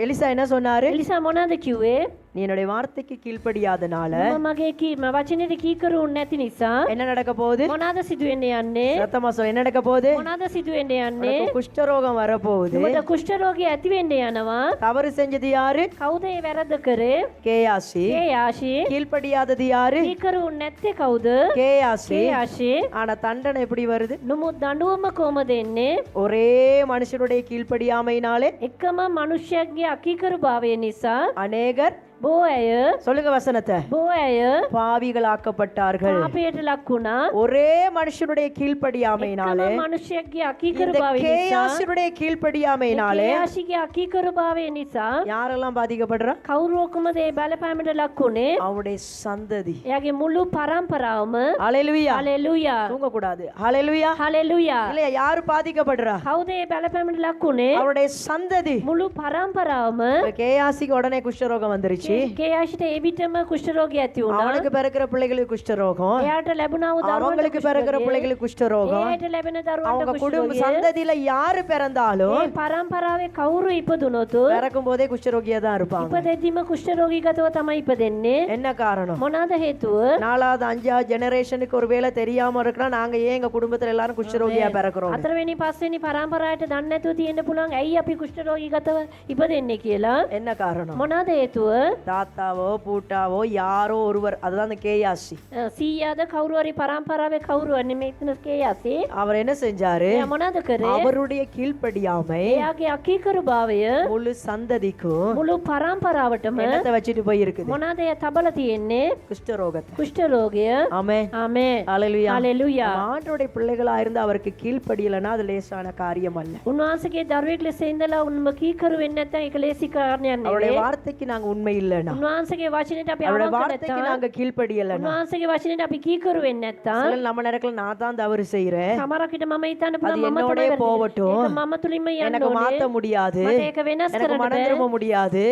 எலிசா என்ன சொன்னாரு? එලිසා මොනවද කිව්වේ? நீ என்னுடைய வார்த்தைக்கு கீழ்ப்படியாதனால නුඹ මගේ වචනෙට කීකරු නැති නිසා என்ன நடக்க போகுது? මොනවාද සිදුවෙන්න යන්නේ? சத்தமா சொல்ல, என்ன நடக்க போகுது? මොනවාද සිදුවෙන්න යන්නේ? உனக்கு குஷ்டரோகம் வரப்போகுது. නුඹට කුෂ්ඨ රෝගී ඇති වෙන්න යනවා. தவறு செஞ்சது யாரு? කවුද ඒ වැරද්ද කරේ? கேயாசி. ඒ යාෂි. கீழ்ப்படியாதது யாரு? කීකරු නැත්තේ කවුද? கேயாசி. ඒ යාෂි. ஆனா தண்டனை எப்படி வருது? නමුත් දඬුවම කොහමද එන්නේ? ஒரே மனுஷனுடைய கீழ்ப்படியாமையினாலே එකම මනුෂ්‍යයෙක්ගේ අකීකරු භාවය නිසා அநேகர் බොහෝ අය சொல்லுங்க வசனத்தை බොහෝ අය பாவிகளாக்கப்பட்டார்கள். පාපයට ලක් වුණා. ஒரே மனுஷனுடைய கீழ்ப்படியாமையினாலே එකම මනුෂ්‍යයෙක්ගේ අකීකරු இந்த භාවය නිසා கேயாசினுடைய கீழ்ப்படியாமையினாலே යාෂිගේ අකීකරු භාවය නිසා யாரெல்லாம் பாதிக்கப்படுறா? කවුරු කොහමද ඒ බලපෑමට ලක් වුණේ? அவனுடைய சந்ததி. එයාගේ මුළු පරම්පරාවම ஹalleluya. හලෙලූයා தூங்க கூடாது. ஹalleluya. හලෙලූයා. இல்லையா, யாரு பாதிக்கப்படுறா? කවුද ඒ බලපෑමට ලක් වුණේ? அவருடைய சந்ததி. මුළු පරම්පරාවම இப்ப கேயாசிக்கு உடனே குஷ்டரோகம் வந்துருச்சு. කේයාෂිට ඒ විටම කුෂ්ඨ රෝගය ඇති වුණා. அவனுக்கு பிறக்கிற பிள்ளைகளுக்கு குஷ்டரோகம், එයාට ලැබුණා වූ දරුවන්ට அவங்களுக்கு பிறக்கிற பிள்ளைகளுக்கு குஷ்டரோகம். එයාට ලැබෙන දරුවන්ට அவங்க කුෂ්ඨ குடும்ப රෝගය. சந்ததியில யாரு பிறந்தாலும் ඒ පරම්පරාවේ කවුරු ඉපදුනොත් பிறக்கும் போதே குஷ்டரோகியா தான் இருப்பாங்க. ඉපදෙද්දිම කුෂ්ඨ රෝගීගතව තමයි ඉපදෙන්නේ. என்ன காரணம்? මොනවාද හේතුව? 4வது 5வது ஜெனரேஷனுக்கு ஒருவேளை தெரியாம இருக்கலாம், நாங்க ஏன் எங்க குடும்பத்துல எல்லாரும் குஷ்டரோகியா பிறக்கிறோம்? 4වෙනි 5වෙනි පරම්පරාවට දන්නේ නැතුව තියෙන්න පුළුවන් ඇයි අපි කුෂ්ඨ රෝගීගතව ඉපදෙන්නේ කියලා. என்ன காரணம்? මොනවාද හේතුව? தாத்தாவோ பூட்டாவோ யாரோ ஒருவர், அதுதான் அந்த கேயாசி. සීයාද කවුරු හරි පරම්පරාවේ කවුරු හරි මෙතන කේයාසේ அவர் என்ன செஞ்சாரு? එයා මොනවාද කරේ? அவருடைய கீழ்ப்படியாமை එයාගේ අකීකරු භාවය முழு சந்ததிக்கும் මුළු පරම්පරාවටම என்னத்தை வச்சுட்டு போய் இருக்குது? මොනවාද එයා තබලා තියෙන්නේ? குஷ்டரோகத்தை. කුෂ්ඨ රෝගය. ஆமென். ආමේන්. ஹalleluya. හalleluya. ஆண்டவருடைய பிள்ளைகளா இருந்து அவருக்கு கீழ்ப்படியலனா அது லேசான காரியம் அல்ல. උන්වහන්සේගේ දරුවෙක් ලෙස ඉඳලා උන්ම කීකරු වෙන්නේ නැත්නම් ඒක ලේසි කාරණයක් அவருடைய නෙවෙයි. வார்த்தைக்கு நாங்க உண்மை இல்லைனா, උන්වහන්සේගේ වචනෙට අපි அவருடைய අවංක வார்த்தைக்கு නැත්නම් நாங்க கீழ்ப்படியலனா, උන්වහන්සේගේ වචනෙට අපි කීකරු වෙන්නේ නැත්නම් சில நம்ம நேரத்துல நான் தான் தவறு செய்றேன், සමහරක් විට මම හිතන්න அது පුළුවන් මම என்னோடே තමයි போகட்டும், ඒක මම තුලින්ම යන්න எனக்கு ඕනේ. மாத்த முடியாது, මට ඒක වෙනස් எனக்கு කරන්න மனம் බෑ. திரும்ப முடியாது,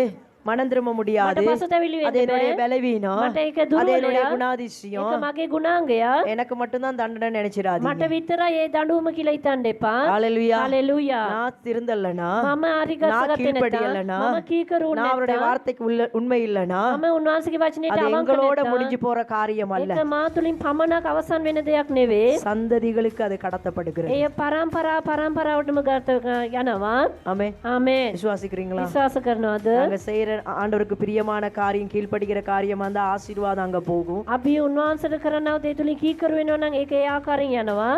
மனம் திரும்ப முடியாது, මට පසුතැවිලි அது වෙන්න என்னுடைய බෑ. பலவீனம், මට ඒක அது என்னுடைய දුර්වලයක්. குணாதிசயம், ඒක මගේ ගුණාංගයක්. எனக்கு மட்டும் தான் தண்டனை මට நினைச்சிடாதீங்க. විතරයි ඒ දඬුවම කියලා හිතන්න එපා. ஹalleluya. හalleluya. நான் திருந்தலனா, මම நான் හරිගස්සගත්තේ கீழ்ப்படியலனா, නැත්නම් මම කීකරු நான் அவருடைய නැත්නම් வார்த்தைக்கு உண்மை இல்லனா, මම උන්වහන්සේගේ වචනයට அது අවංක எங்களோட නැත්නම් முடிஞ்சு போற காரியம் அல்ல. ඒක මා තුලින් පමණක් අවසන් වෙන දෙයක් නෙවෙයි. சந்ததிகளுக்கு அது கடத்தப்படுகிறது. ඒ පරම්පරාවටම යනවා. ஆமென். ආමේන්. விசுவாசிக்கிறீங்களா? විශ්වාස කරනවද? நாங்க செய்யற ஆண்டவருக்கு பிரியமான காரியம், கீழ்ப்படிக்கிற காரியம் அந்த ஆசீர்வாதம் அங்க போகும். අපි උන්වහන්සේට කරනව දේ තුලින් කීකරු වෙනවා නම් ඒක ඒ ආකාරයෙන් යනවා.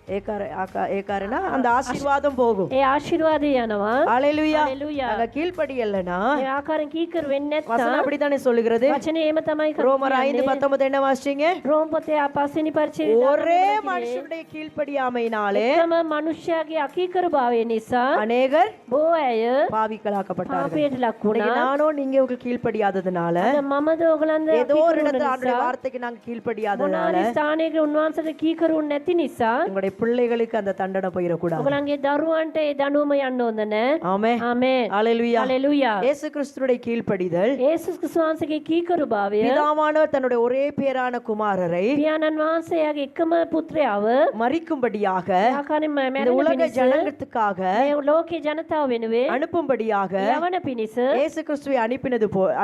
ஏக்காரனா அந்த ஆசீர்வாதம் போகும். ඒ ආශිර්වාදය යනවා. ஹalleluya. හalleluya. நாங்க கீழ்ப்படியலனா ඒ ආකාරයෙන් කීකරු වෙන්නේ வசனம் නැත්නම් அப்படித்தானே சொல்லுகிறது. වචනේ එහෙම තමයි ரோமர் 5:19 என்ன வாசிச்சீங்க? රෝම පොතේ 5 වෙනි පරිච්ඡේදය ஒரே மனுஷனுடைய கீழ்ப்படியாமையினாலே එකම මනුෂ්‍යයාගේ අකීකරු භාවය නිසා அநேகர் බොහෝ අය பாவிகளாக்கப்பட்டார்கள். පාපයට ලක් இன்னைக்கு වුණා. நானும் நீங்க கீழ்ப்படியாததுனால, අද මමද ඔයගලන්ද ஏதோ ஒரு இடத்துல ஆண்டவருடைய வார்த்தைக்கு நாங்க கீழ்ப்படியாததுனால මොනාරි ස්ථානයක උන්වහන්සේට කීකරු නැති නිසා உங்களுடைய பிள்ளைகளுக்கு அந்த தண்டனை போயிடக்கூடாது. ඔයගලන්ගේ දරුවන්ට ඒ දඬුවම යන්න ඕන නැහැ. ஆமென். ආමේන්. ஹalleluya. හalleluya. இயேசு கிறிஸ்துவுடைய கீழ்ப்படிதல், යේසුස් ක්‍රිස්තුස් වහන්සේගේ කීකරු භාවය பிதாவானவர் தன்னுடைய ஒரே பேரான குமாரரை පියාණන් වහන්සේගේ එකම පුත්‍රයාව மரிக்கும்படியாக ආකාරයෙන්ම இந்த මැරෙන உலக පිණිස ஜனங்களுக்காக මේ ලෝකේ ජනතාව වෙනුවෙන් அனுப்பும்படியாக යවන පිණිස இயேசு கிறிஸ்துவை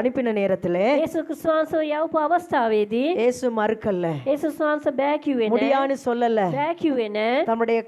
அனுப்பின நேரத்திலே යේසුස් ක්‍රිස්තුස් වහන්සේ යවපු අවස්ථාවේදී இயேசு மறுக்கல்ல, යේසුස් වහන්සේ බෑ කිව්වේ නැහැ. முடியான்னு சொல்லல. බෑ කිව්වේ නැහැ. தம்முடைய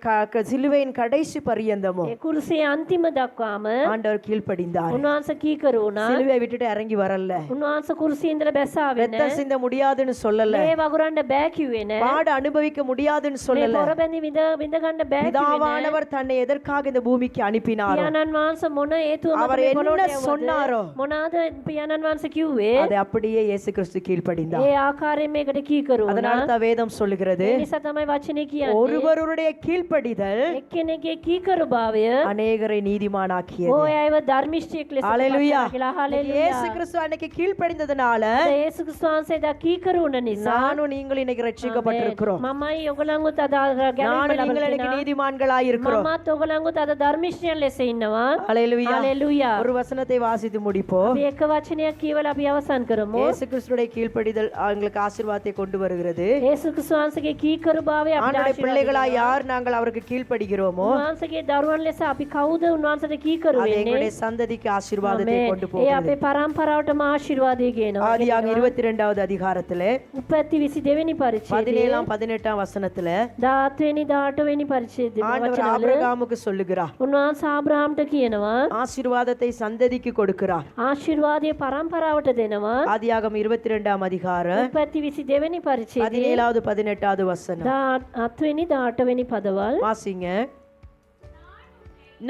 சிலுவையின் கடைசி பரியந்தமும் ඒ කුරුසියේ අන්තිම දක්වාම ஆண்டவர் கீழ்ப்படிந்தார். උන්වහන්සේ කීකරු වුණා. சிலுவை விட்டுட்டு இறங்கி வரல, උන්වහන්සේ කුරුසියේ ඉඳලා බැසාවේ ரத்தம் නැහැ. சிந்த முடியாதுன்னு சொல்லல, මේ වගුරන්න බෑ කිව්වේ නැහැ. பாடு அனுபவிக்க முடியாதுன்னு මේ சொல்லல. පොරබැඳි විඳ ගන්න බෑ කිව්වේ නැහැ. பிதாவானவர் தன்னை எதற்காக இந்த பூமிக்கு அனுப்பினாரோ, පියාණන් වහන්සේ මොන හේතුව මත அவர் මේ என்ன පොළොවට යවුවද? சொன்னாரோ, මොනවාද පියාණන් වහන්සේ කිව්වේ? அதை அப்படியே இயேசு கிறிஸ்து கீழ்ப்படிந்தார். ඒ ආකාරයෙන් මේකට කීකරු වුණා. அதனால தான் வேதம் சொல்லுகிறது, ඒ නිසා තමයි වචනේ කියන්නේ ஒருவருடைய கீழ்ப்படிதல் එක්කෙනෙක්ගේ කීකරු භාවය அநேகரை நீதிமானாக்கியது. ඔය අයව ධර්මිෂ්ඨයෙක් ලෙස ஹalleluya. පත් කරලා. හalleluya. இயேசு கிறிஸ்து அன்னைக்கு கீழ்ப்படிந்ததனால යේසුස් ක්‍රිස්තුස් වහන්සේ දා කීකරු වුණ නිසා நானும் நீங்களும் இன்னைக்கு ரட்சிக்கப்பட்டிருக்கிறோம். මමයි ඔයගලන්ගොත් අද நானும் நீங்கள் இன்னைக்கு ගැලවෙලා நீதிமான்களாய் இருக்கிறோம். මමත් ඔයගලන්ගොත් අද ධර්මිෂ්ඨයන් ලෙස ඉන්නවා. ஹalleluya. හalleluya. ஒரு வசனத்தை வாசித்து முடிப்போம். අපි එක වචනයක් කියවලා අපි අවසන් කරමු. இயேசு கிறிஸ்துடைய கீழ்ப்படிதல் எங்களுக்கு ஆசீர்வாதத்தை கொண்டு வருகிறது. යේසුස් ක්‍රිස්තුස් වහන්සේගේ කීකරු භාවය අපිට ஆண்டவருடைய பிள்ளைகளாய் யார் நாங்கள் அவருக்கு கீழ்ப்படுகிறோமோ උන්වහන්සේගේ දරුවන් ලෙස අපි කවුද උන්වහන්සේට කීකරු அது වෙන්නේ? எங்களுடைய சந்ததிக்கு ஆசீர்வாதத்தை கொண்டு ඒ போகிறது. අපේ පරම්පරාවටම ආශිර්වාදය ගේනවා. ஆதியாகமம் 22வது அதிகாரத்திலே උපැති 22 වෙනි පරිච්ඡේදයේ 17 18 வசனத்துல 17 වෙනි 18 වෙනි පරිච්ඡේදයේ ஆண்டவர் වචනවල ஆபிரகாமுக்கு சொல்லுகிறார், උන්වහන්සේ ආබ්‍රහාම්ට කියනවා ஆசீர்வாதத்தை சந்ததிக்கு கொடுக்கிறார். ආශිර්වාදය පරම්පරාවට දෙනවා. ஆதியாகமம் 22ஆம் அதிகாரம் උපැති 22 වෙනි පරිච්ඡේදයේ 17வது 18வது வசனம் 17 වෙනි 18 වෙනි පදවල් வாசிங்க.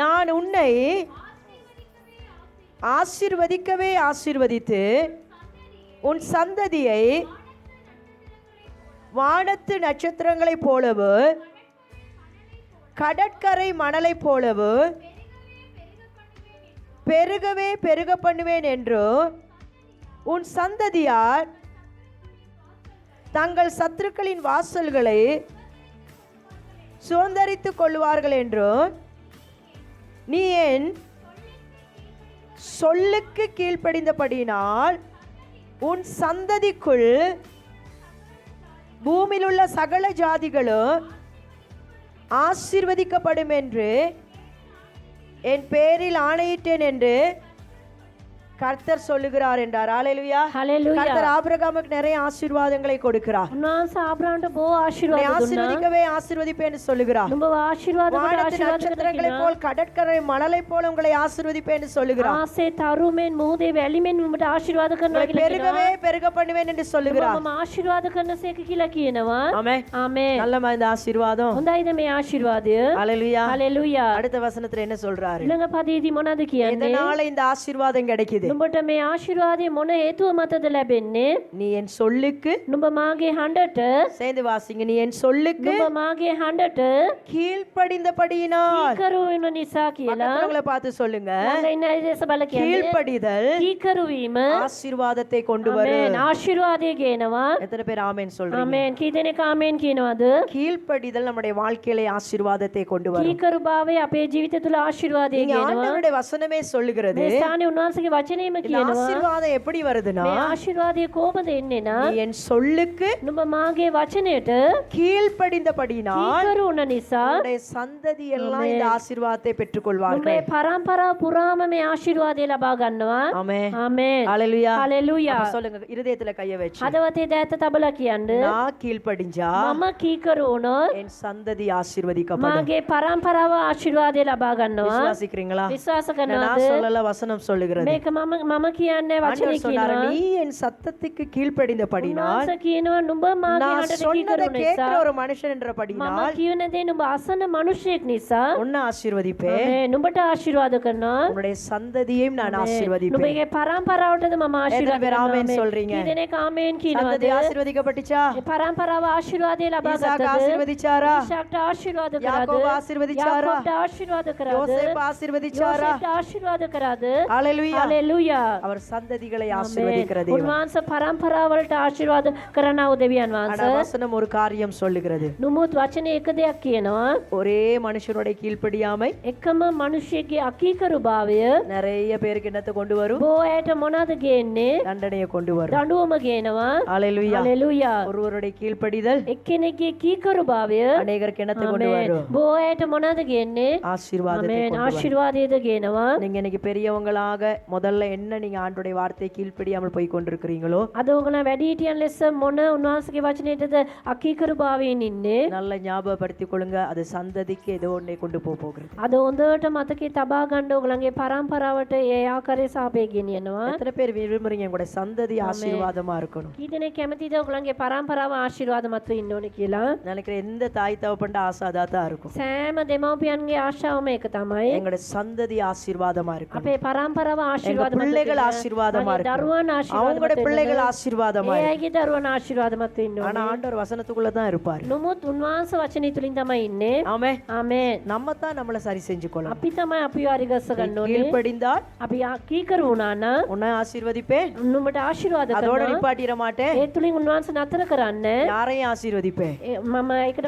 நான் உன்னை ஆசீர்வதிக்கவே ஆசீர்வதித்து உன் சந்ததியை வானத்து நட்சத்திரங்களைப் போலவும் கடற்கரை மணலைப் போலவும் பெருகவே பெருக பண்ணுவேன் என்றும் உன் சந்ததியார் தங்கள் சத்துருக்களின் வாசல்களை சுதந்தரித்துக் கொள்வார்கள் என்றும் நீ என் சொல்லுக்கு கீழ்ப்படிந்தபடியினால் உன் சந்ததிக்குள் பூமியில் உள்ள சகல ஜாதிகளும் ஆசீர்வதிக்கப்படும் என்று என் பேரில் ஆணையிட்டேன் என்று கர்த்தர் சொல்லுகிறார் என்றார். ஹல்லேலூயா. ஹல்லேலூயா. கர்த்தர் ஆபிரகாமுக்கு நிறைய ஆசீர்வாதங்களை கொடுக்கிறார். උන්වහන්සේ ආබ්‍රහාම්ට බොහෝ உன்னை ආශිර්වාද දුන්නා. ஆசீர்வதிக்கவே ஆசீர்வதிப்பேன் என்று சொல்லுகிறார். නුඹව ආශිර්වාද කොට வானத்து ආශිර්වාද நட்சத்திரங்களைப் போல் கடற்கரை மணலைப் போல உங்களை ஆசீர்வதிப்பேன் என்று சொல்லுகிறார். ආසේ තරුමෙන් මුහුදේ වැලිමෙන් නුඹට ආශිර්වාද කරනවා உங்களை කියලා பெருகவே பெருக பண்ணுவேன் என்று சொல்லுகிறார். මම ආශිර්වාද කරනසේක කියලා කියනවා. ஆமென். ආමේன். நல்லமா இந்த ஆசீர்வாதம். හොඳයිද මේ ආශිර්වාදය? ஹல்லேலூயா. හalleluya. அடுத்த வசனத்துல என்ன சொல்றாரு? ඊළඟ පදයේදී මොනවද කියන්නේ? இதனால இந்த ஆசீர்வாதம் கிடைக்குது. නුඹට මේ ආශිර්වාදය මොන හේතුව මතද ලැබෙන්නේ? நீ என் சொல்லுக்கு නුඹ මාගේ හඬට சேர்ந்து வாசிங்க. நீ என் சொல்லுக்கு නුඹ මාගේ හඬට கீழ்ப்படிந்தபடியினால். කීකරු වෙන නිසා කියලා பக்கத்துலவங்களை பார்த்து சொல்லுங்க. මම ඉන්න අය දේශ බල කියන්නේ கீழ்ப்படிதல் කීකරු වීම ஆசீர்வாதத்தை கொண்டு வரும். ආමේන්. ආශිර්වාදය ගේනවා. எத்தனை பேர் ஆமென் சொல்றீங்க? ආමේන්. කී දෙනෙක් ආමේන් කියනවද? கீழ்ப்படிதல் நம்முடைய வாழ்க்கையில ஆசீர்வாதத்தை கொண்டு வரும். කීකරු භාවය අපේ ජීවිතය තුළ ආශිර්වාදය இங்க ගේනවා. ஆண்டவருடைய வசனமே சொல்லுகிறது. මේ ස්ථානයේ උන්වහන්සේගේ වචනේම இந்த කියනවා ஆசீர்வாதம் எப்படி வருதுன்னா, මේ ආශිර්වාදය කොහොමද එන්නේ නා? நீ என் சொல்லுக்கு නුඹ මාගේ වචනයට கீழ்ப்படிந்தபடியினால் කීකරු වුණ නිසා உன்னுடைய சந்ததி எல்லாம் இந்த ஆசீர்வாதத்தை பெற்றுக்கொள்வார்கள். නුඹේ පරම්පරාව පුරාම මේ ආශිර්වාදය ලබා ගන්නවා. ஆமென். ආමේன். ஹல்லேலூயா. හalleluya. அப்ப சொல்லுங்க, இருதயத்துல கைய வச்சு, හදවතේ දෑත තබලා කියන්න நான் கீழ்ப்படிஞ்சா මම කීකරු වුණොත් என் சந்ததி ஆசீர்வதிக்கப்படும். මාගේ පරම්පරාව ආශිර්වාදය ලබා ගන්නවා. விசுவாசிக்கிறீங்களா? විශ්වාස நான் කරනවද? சொல்லல, வசனம் சொல்லுகிறது. මේක මම කියන්නේ වචනේ ஆண்டவர் சொன்னாரு, කියනවා. நீ என் சத்தத்துக்கு கீழ்ப்படிந்தபடினால், උන්වහන්සේ කියනවා නුඹ මාගේ நான் හඬට சொன்னதை කීකරු கேட்கிற නිසා ஒரு மனுஷன் මම என்றபடினால் කියන දේ නුඹ අසන මිනිසෙක් නිසා உன்னை ஆசீர்வதிப்பேன். ආමේන්. නුඹට ආශිර්වාද කරනවා. உன்னுடைய சந்ததியையும் நான் ஆசீர்வதிப்பேன். නුඹගේ පරම්පරාවටද මම எத்தனை ආශිර්වාද பேர் ஆமென் කරනවා. சொல்றீங்க? කී දෙනෙක් ආමේන් කියනවද? சந்ததி ஆசீர்வதிக்கப்பட்டுச்சா? මේ පරම්පරාව ආශිර්වාදය ලබා ஈசாக்கு ගත්තද? ஆசீர்வதிச்சாரா? ඊශාක්ට ආශිර්වාද කරාද? யாக்கோபு ஆசீர்வதிச்சாரா? යාකෝබ්ට ආශිර්වාද කරාද? யோசேப்பு ஆசீர்வதிச்சாரா? යෝසේප්ට ආශිර්වාද කරාද? ஹல்லேலூயா. හalleluya. அவர் சந்ததிகளை ආමේන්. ஆசீர்வதிக்கிற தேவன். උන්වහන්සේ පරම්පරාවලට ආශිර්වාද කරනව දෙවියන් ஆனா වහන්සේ. வசனம் ஒரு காரியம் சொல்லுகிறது. නුමුත් වචනේ එක දෙයක් කියනවා. ஒரே மனுஷனுடைய கீழ்ப்படியாமை එකම මිනිසෙක්ගේ අකීකරු භාවය நிறைய பேருக்கு என்னத்தை கொண்டு வரும்? බොහෝ අයට මොනවද ගේන්නේ? தண்டனையை கொண்டு வரும். දඬුවම ගේනවා. ஹல்லேலூயா. හalleluya. ஒருவருடைய கீழ்ப்படிதல் එක්කෙනෙක්ගේ කීකරු භාවය அநேகருக்கு என்னத்தை கொண்டு ආමේන්. வரும்? බොහෝ අයට මොනවද ගේන්නේ? ஆசீர்வாதத்தை ආමේන්. கொண்டு வரும். ආශිර්වාදයද ගේනවා. நீங்க இன்னைக்கு பெரியவங்களாக முதல்ல என்ன நீங்க ஆண்டுடைய வார்த்தை கீழ்ப்படியாமல் போய் கொண்டிருக்கிறீங்களோ, අද ඔයගොල්ලෝ වැඩිහිටියන් ලෙස මොන උන්වහන්සේගේ වචනයටද අකීකරු භාවයෙන් ඉන්නේ? நல்ல ஞாபகப்படுத்திக் கொள்ளுங்க. அது சந்ததிக்கு ஏதோ ஒன்றை கொண்டு போகிறது. අද හොඳට මතකේ තබා ගන්න ඕගලන්ගේ පරම්පරාවට ඒ ආකාරයේ සාපේ ගෙනියනවා. எத்தனை பேர் விரும்புறீங்க உங்களுடைய சந்ததி ஆசீர்வாதமா இருக்கணும்? කී දෙනෙක් කැමතිද ඔයගලන්ගේ පරම්පරාව ආශිර්වාදමත්ව ඉන්න ඕනේ කියලා? நினைக்கிற எந்த தாய் தகப்பன்ட ஆசை அதான் இருக்கும். සෑම දෙමව්පියන්ගේ ආශාවම ඒක තමයි. எங்களுடைய சந்ததி ஆசீர்வாதமா இருக்கணும். අපේ පරම්පරාව எங்க ආශිර්වාදමත් பிள்ளைகள் ஆசீர்வாதமா இருக்கணும். දරුවන් அவங்களுடைய ආශිර්වාදමත් பிள்ளைகள் ஆசீர்வாதமா ඒ இருக்கணும். අයගේ දරුවන් ආශිර්වාදමත් වෙන්න ஆனா ඕනේ. ஆண்டவர் வசனத்துக்குள்ள தான் இருப்பாரு. නමුත් උන්වහන්සේ වචනේ තුලින් තමයි ඉන්නේ. ஆமென். ආමේන්. நம்ம தான் நம்மள சரி செஞ்சு கொள்ளணும். අපි තමයි අපිව අරිගස්ස ගන්න ඕනේ. கீழ்ப்படிந்தால் අපි කීකරු වුණා නම් உன்னை ஆசீர்வதிப்பேன். උන්නුමට ආශිර්වාද அதோட කරනවා. நிப்பாட்டிட மாட்டேன். ඒ තුලින් උන්වහන්සේ නතර කරන්නේ யாரையும் ஆசீர்வதிப்பேன். මම ඒකට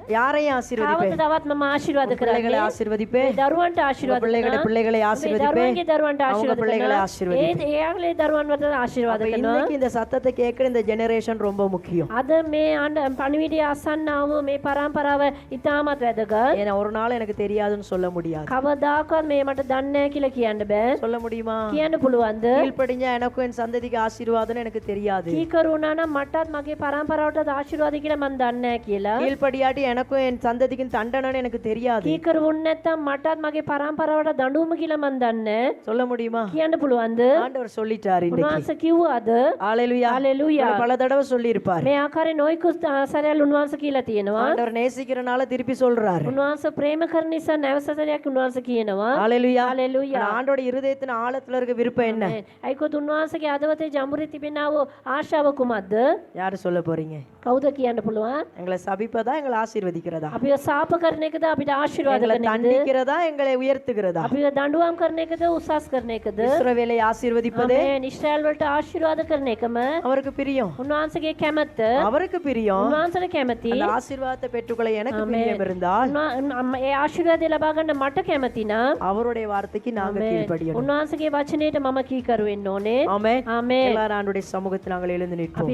யாரையும் කාවත ஆசீர்வதிப்பேன் තවත් මම ආශිර්වාද பிள்ளைகளை කරන්නේ ஆசீர்வதிப்பேன் මේ දරුවන්ට ආශිර්වාද பிள்ளைகளை කරනවා பிள்ளைகளை මේ ஆசீர்வதிப்பேன் දරුවන්ගේ දරුවන්ට அவங்க ආශිර්වාද பிள்ளைகளை කරනවා ஆசீர்வதிப்பேன் එයාගේ දරුවන් වලට ආශිර්වාද அப்ப කරනවා இன்னைக்கு இந்த சத்தத்தை கேட்கிற இந்த ஜெனரேஷன் ரொம்ப முக்கியம் අද මේ පණිවිඩය අසන්නාව මේ පරම්පරාව ඉතාමත් වැදගත් ஏன்னா ஒரு நாள் எனக்கு தெரியாதுன்னு சொல்ல முடியாது කවදාකවත් මේ මට දන්නේ නැහැ කියලා කියන්න බෑ சொல்ல முடியுமா කියන්න පුළුවන්ද கீழ்ப்படிஞ்சா எனக்கும் என் சந்ததிக்கு ஆசீர்வாதம்னு எனக்கு தெரியாது කීකරු වුණා නම් මටත් මගේ පරම්පරාවටත් ආශිර්වාද කියලා මම දන්නේ නැහැ කියලා கீழ்ப்படியாட்டி எனக்கும் என் சந்ததிக்கும் தண்டனைன்னு எனக்கு தெரியாது කීකරු වුණ නැත්තම් මටත් මගේ පරම්පරාවට දඬුවම කියලා මම දන්නේ නැහැ சொல்ல முடியுமா කියන්න පුළුවන්ද ஆண்டவர் சொல்லிட்டாரு இன்னைக்கு උන්වහන්සේ කිව්වාද ஹalleluya හalleluya பல தடவை சொல்லி இருப்பாரு මේ ආකාරයේ නොයිකුත් සැරයල් උන්වහන්සේ කියලා තියෙනවා ஆண்டவர் நேசிக்கிறனால திருப்பி சொல்றாரு උන්වහන්සේ ප්‍රේම කරන නිසා නැවසතරයක් උන්වහන්සේ කියනවා ஹalleluya හalleluya ஆண்டோட இருதயத்தின் ආழத்துல இருக்க விருப்பம் என்ன අයිකොත් උන්වහන්සේගේ අදවතේ ජඹුරේ තිබෙනා වූ ආශාව කුමක්ද யாரு சொல்ல போறீங்க කවුද කියන්න පුළුවන් எங்களை சபிப்பதா எங்களை ஆசீர்வதிக்கிறதா අපිව සාප කරන එකද අපිට ආශිර්වාද எங்களை කරන එකද தண்டிக்கிறதா எங்களை உயர்த்துகிறதா අපිව දඬුවම් කරන එකද උසස් කරන එකද இஸ்ரவேலை ஆசீர்வதிப்பதே ආමේන් ඊශ්‍රායල් වලට ආශිර්වාද කරන එකම அவருக்கு பிரியம் උන්වහන්සේගේ කැමැත්ත அவருக்கு பிரியம் උන්වහන්සේට කැමැති அந்த ஆசீர்வாதத்தை பெற்றுக்கொள்ள எனக்கு பிரியம் இருந்தால் ඒ ආශිර්වාදය ලබා ගන්න මට කැමති නම් அவருடைய வார்த்தைக்கு நாங்க கீழ்ப்படியணும் උන්වහන්සේගේ වචනයට මම කීකරු වෙන්න ඕනේ ஆமென் ආමේன் எல்லாரும் ஆண்டுடைய சமூகத்தில் நாங்கள் எழுந்து நிற்போம்